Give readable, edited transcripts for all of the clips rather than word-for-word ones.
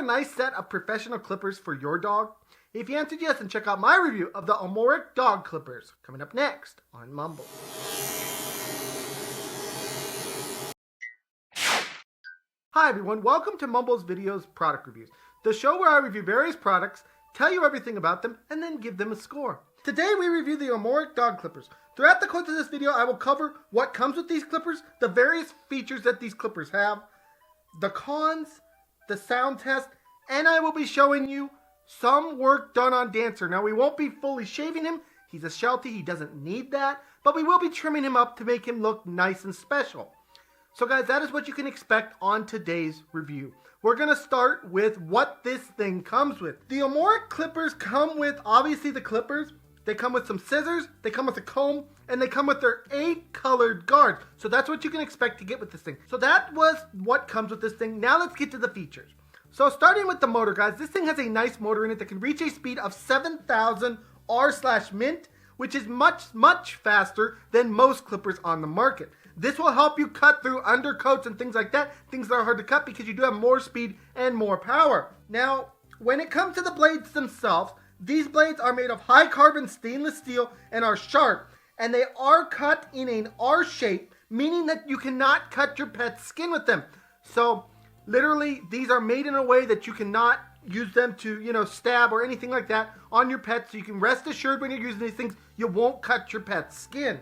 a nice set of professional clippers for your dog? If you answered yes, then check out my review of the Omorc dog clippers coming up next on Mumbles. Hi everyone, welcome to MumblesVideos product reviews, the show where I review various products, tell you everything about them, and then give them a score. Today we review the Omorc dog clippers. Throughout the course of this video, I will cover what comes with these clippers, the various features that these clippers have, the cons, the sound test, and I will be showing you some work done on Dancer. Now we won't be fully shaving him, he's a Sheltie, he doesn't need that, but we will be trimming him up to make him look nice and special. So guys, that is what you can expect on today's review. We're going to start with what this thing comes with. The Omorc clippers come with, obviously, the clippers. They come with some scissors, they come with a comb, and they come with their 8 colored guards. So that's what you can expect to get with this thing. So that was what comes with this thing. Now let's get to the features. So starting with the motor, guys, this thing has a nice motor in it that can reach a speed of 7,000 R/mint, which is much faster than most clippers on the market. This will help you cut through undercoats and things like that, things that are hard to cut because you do have more speed and more power. Now, when it comes to the blades themselves, these blades are made of high carbon stainless steel and are sharp, and they are cut in an R shape, meaning that you cannot cut your pet's skin with them. So literally, these are made in a way that you cannot use them to, stab or anything like that on your pet, so you can rest assured when you're using these things, you won't cut your pet's skin.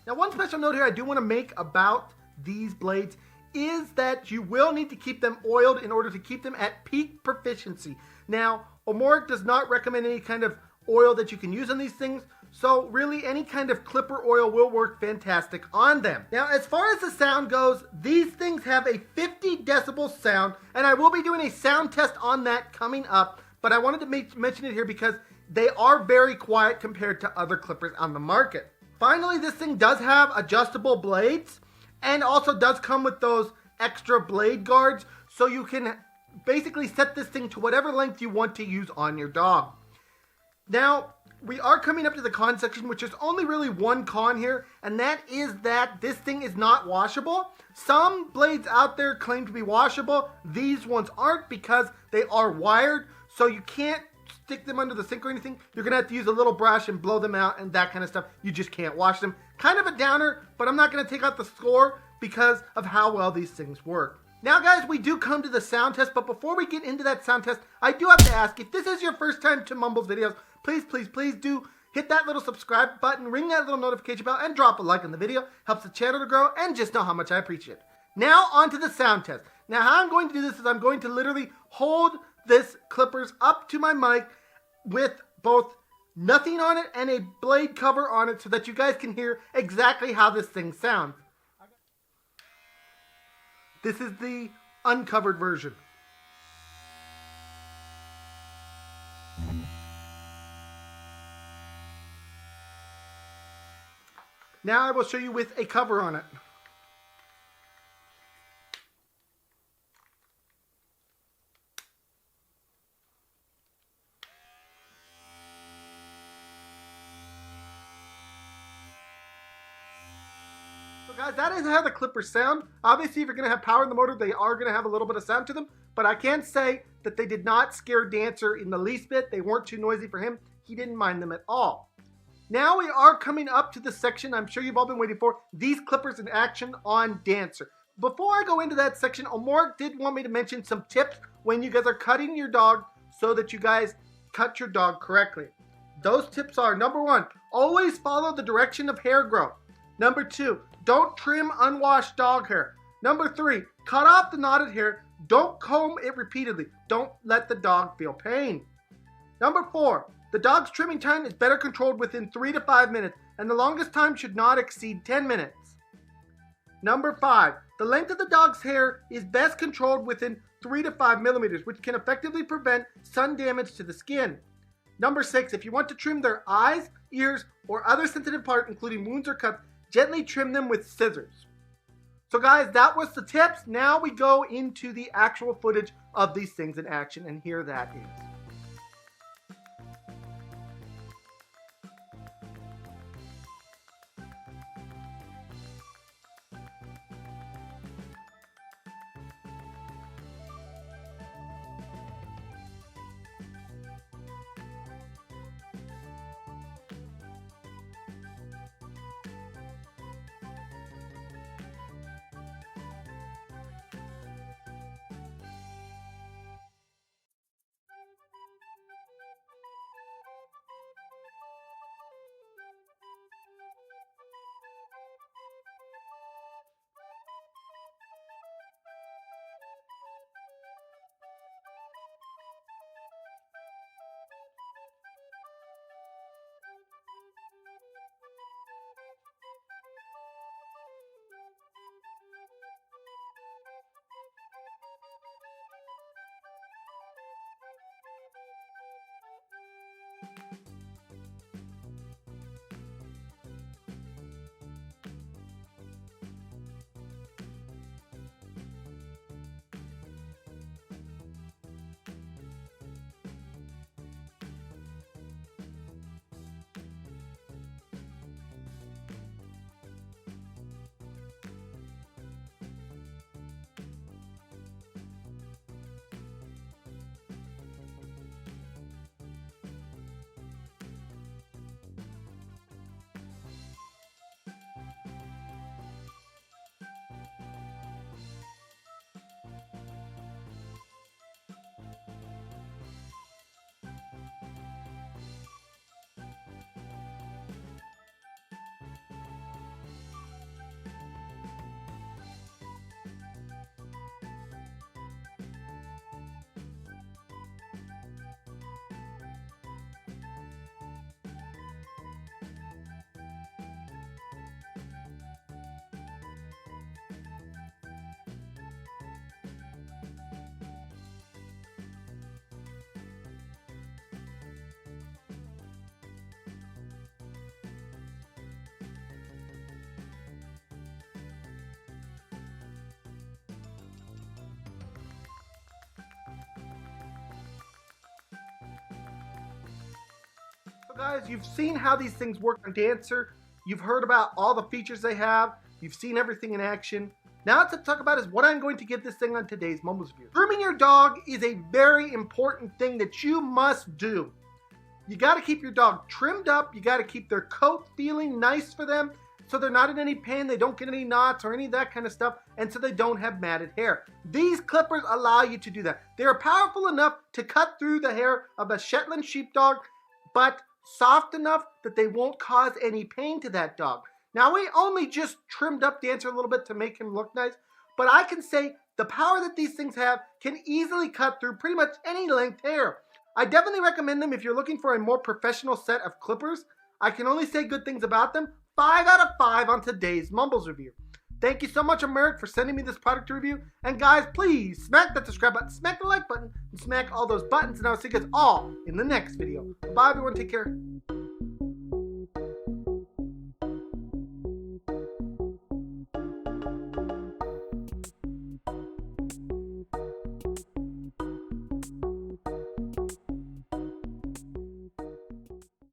Now, one special note here I do want to make about these blades is that you will need to keep them oiled in order to keep them at peak proficiency. Now, Omorc does not recommend any kind of oil that you can use on these things, so really any kind of clipper oil will work fantastic on them. Now, as far as the sound goes, these things have a 50 decibel sound, and I will be doing a sound test on that coming up, but I wanted to mention it here because they are very quiet compared to other clippers on the market. Finally, this thing does have adjustable blades and also does come with those extra blade guards, so you can basically set this thing to whatever length you want to use on your dog. Now, we are coming up to the con section, which is only really one con here, and that is that this thing is not washable. Some blades out there claim to be washable. These ones aren't because they are wired, so you can't stick them under the sink or anything. You're going to have to use a little brush and blow them out and that kind of stuff. You just can't wash them. Kind of a downer, but I'm not going to take out the score because of how well these things work. Now guys, we do come to the sound test, but before we get into that sound test, I do have to ask, if this is your first time to MumblesVideos, please do hit that little subscribe button, ring that little notification bell, and drop a like on the video. Helps the channel to grow, and just know how much I appreciate it. Now on to the sound test. Now how I'm going to do this is I'm going to literally hold this clippers up to my mic with both nothing on it and a blade cover on it so that you guys can hear exactly how this thing sounds. This is the uncovered version. Now I will show you with a cover on it. So guys, that is how the clippers sound. Obviously, if you're going to have power in the motor, they are going to have a little bit of sound to them. But I can say that they did not scare Dancer in the least bit. They weren't too noisy for him. He didn't mind them at all. Now we are coming up to the section I'm sure you've all been waiting for, these clippers in action on Dancer. Before I go into that section, Omorc did want me to mention some tips when you guys are cutting your dog so that you guys cut your dog correctly. Those tips are, number 1, always follow the direction of hair growth. Number 2, don't trim unwashed dog hair. Number 3, cut off the knotted hair. Don't comb it repeatedly. Don't let the dog feel pain. Number 4, the dog's trimming time is better controlled within 3 to 5 minutes, and the longest time should not exceed 10 minutes. Number 5, the length of the dog's hair is best controlled within 3 to 5 millimeters, which can effectively prevent sun damage to the skin. Number 6, if you want to trim their eyes, ears, or other sensitive part, including wounds or cuts, gently trim them with scissors. So guys, that was the tips. Now we go into the actual footage of these things in action, and here that is. Guys, you've seen how these things work on Dancer. You've heard about all the features they have. You've seen everything in action. Now to talk about is what I'm going to give this thing on today's Mumbles View. Grooming your dog is a very important thing that you must do. You got to keep your dog trimmed up. You got to keep their coat feeling nice for them so they're not in any pain, they don't get any knots or any of that kind of stuff, and so they don't have matted hair. These clippers allow you to do that. They are powerful enough to cut through the hair of a Shetland sheepdog, but soft enough that they won't cause any pain to that dog. Now, we only just trimmed up Dancer a little bit to make him look nice, but I can say the power that these things have can easily cut through pretty much any length hair. I definitely recommend them if you're looking for a more professional set of clippers. I can only say good things about them. 5 out of 5 on today's Mumbles review. Thank you so much, Omorc, for sending me this product to review. And guys, please smack that subscribe button, smack the like button, and smack all those buttons. And I'll see you guys all in the next video. Bye, everyone. Take care.